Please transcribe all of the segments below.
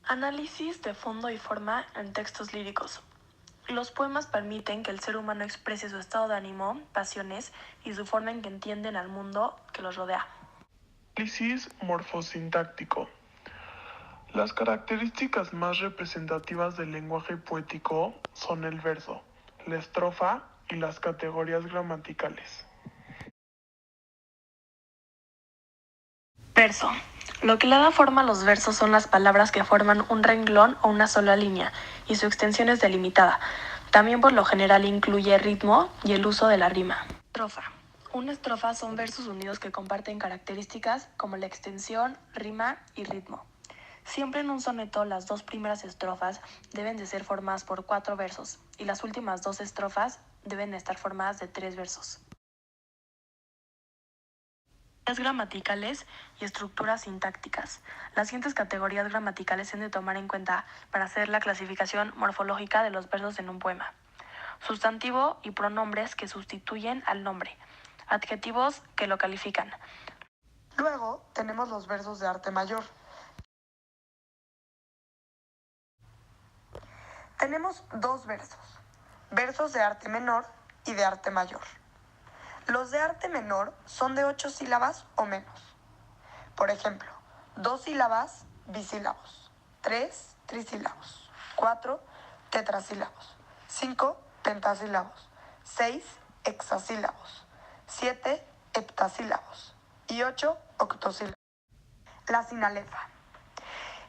Análisis de fondo y forma en textos líricos. Los poemas permiten que el ser humano exprese su estado de ánimo, pasiones y su forma en que entienden al mundo que los rodea. Análisis morfosintáctico. Las características más representativas del lenguaje poético son el verso, la estrofa y las categorías gramaticales. Verso. Lo que le da forma a los versos son las palabras que forman un renglón o una sola línea, y su extensión es delimitada. También por lo general incluye ritmo y el uso de la rima. Estrofa. Una estrofa son versos unidos que comparten características como la extensión, rima y ritmo. Siempre en un soneto las dos primeras estrofas deben de ser formadas por 4 versos y las últimas 2 estrofas deben de estar formadas de 3 versos. Categorías gramaticales y estructuras sintácticas. Las siguientes categorías gramaticales se han de tomar en cuenta para hacer la clasificación morfológica de los versos en un poema. Sustantivo y pronombres que sustituyen al nombre. Adjetivos que lo califican. Luego tenemos los versos de arte mayor. Tenemos 2 versos, versos de arte menor y de arte mayor. Los de arte menor son de 8 sílabas o menos. Por ejemplo, 2 sílabas, bisílabos, 3, trisílabos, 4, tetrasílabos, 5, pentasílabos, 6, hexasílabos, 7, heptasílabos y 8, octosílabos. La sinalefa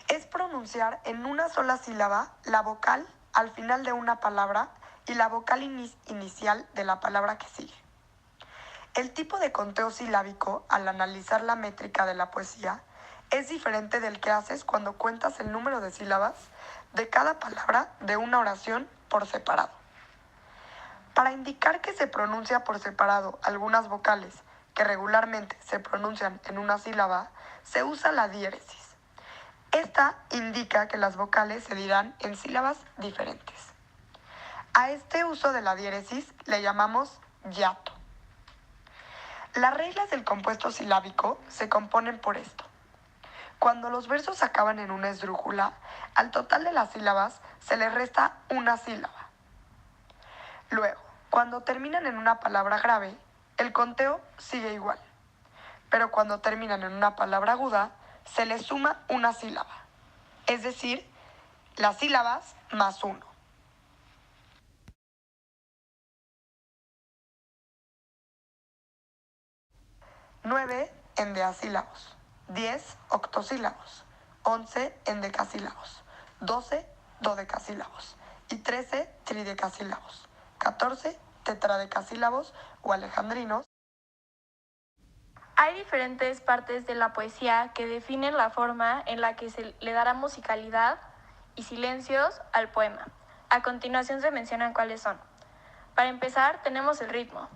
es pronunciar en una sola sílaba la vocal al final de una palabra y la vocal inicial de la palabra que sigue. El tipo de conteo silábico, al analizar la métrica de la poesía, es diferente del que haces cuando cuentas el número de sílabas de cada palabra de una oración por separado. Para indicar que se pronuncia por separado algunas vocales que regularmente se pronuncian en una sílaba, se usa la diéresis. Esta indica que las vocales se dirán en sílabas diferentes. A este uso de la diéresis le llamamos hiato. Las reglas del compuesto silábico se componen por esto. Cuando los versos acaban en una esdrújula, al total de las sílabas se le resta una sílaba. Luego, cuando terminan en una palabra grave, el conteo sigue igual. Pero cuando terminan en una palabra aguda, se le suma una sílaba. Es decir, las sílabas más 1. Nueve endeasílabos, 10 octosílabos, 11 endecasílabos, 12 dodecasílabos y 13 tridecasílabos, 14 tetradecasílabos o alejandrinos. Hay diferentes partes de la poesía que definen la forma en la que se le dará musicalidad y silencios al poema. A continuación se mencionan cuáles son. Para empezar, tenemos el ritmo.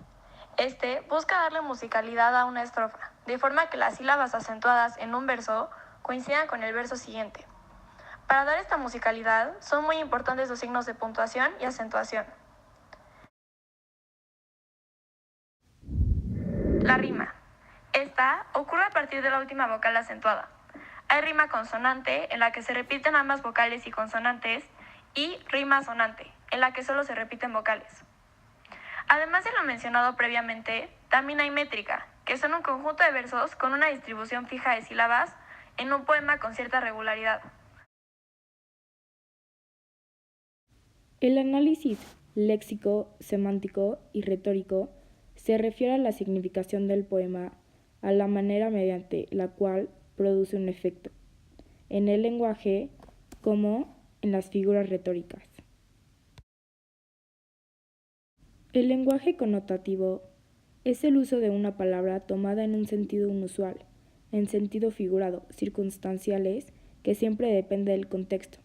Este busca darle musicalidad a una estrofa, de forma que las sílabas acentuadas en un verso coincidan con el verso siguiente. Para dar esta musicalidad, son muy importantes los signos de puntuación y acentuación. La rima. Esta ocurre a partir de la última vocal acentuada. Hay rima consonante, en la que se repiten ambas vocales y consonantes, y rima sonante, en la que solo se repiten vocales. Además de lo mencionado previamente, también hay métrica, que son un conjunto de versos con una distribución fija de sílabas en un poema con cierta regularidad. El análisis léxico, semántico y retórico se refiere a la significación del poema, a la manera mediante la cual produce un efecto, en el lenguaje como en las figuras retóricas. El lenguaje connotativo es el uso de una palabra tomada en un sentido inusual, en sentido figurado, circunstanciales, que siempre depende del contexto.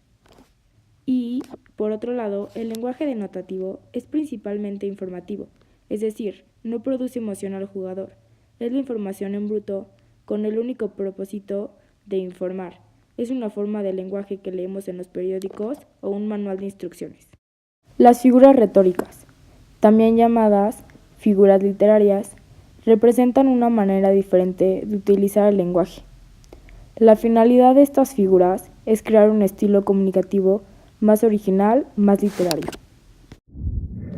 Y, por otro lado, el lenguaje denotativo es principalmente informativo, es decir, no produce emoción al jugador, es la información en bruto con el único propósito de informar. Es una forma de lenguaje que leemos en los periódicos o un manual de instrucciones. Las figuras retóricas, también llamadas figuras literarias, representan una manera diferente de utilizar el lenguaje. La finalidad de estas figuras es crear un estilo comunicativo más original, más literario.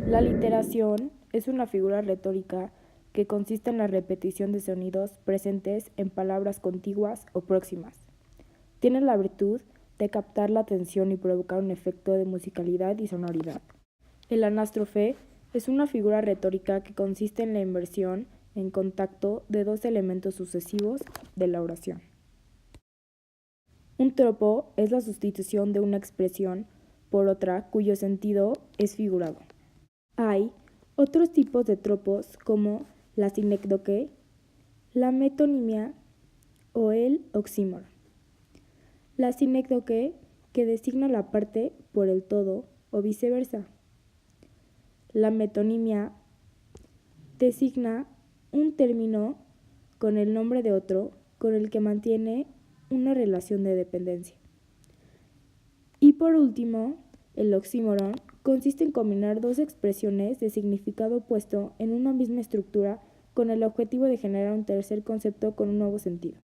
La literación es una figura retórica que consiste en la repetición de sonidos presentes en palabras contiguas o próximas. Tiene la virtud de captar la atención y provocar un efecto de musicalidad y sonoridad. El anástrofe es una figura retórica que consiste en la inversión en contacto de dos elementos sucesivos de la oración. Un tropo es la sustitución de una expresión por otra cuyo sentido es figurado. Hay otros tipos de tropos como la sinécdoque, la metonimia o el oxímoron. La sinécdoque, que designa la parte por el todo o viceversa. La metonimia designa un término con el nombre de otro con el que mantiene una relación de dependencia. Y por último, el oxímoron consiste en combinar dos expresiones de significado opuesto en una misma estructura con el objetivo de generar un tercer concepto con un nuevo sentido.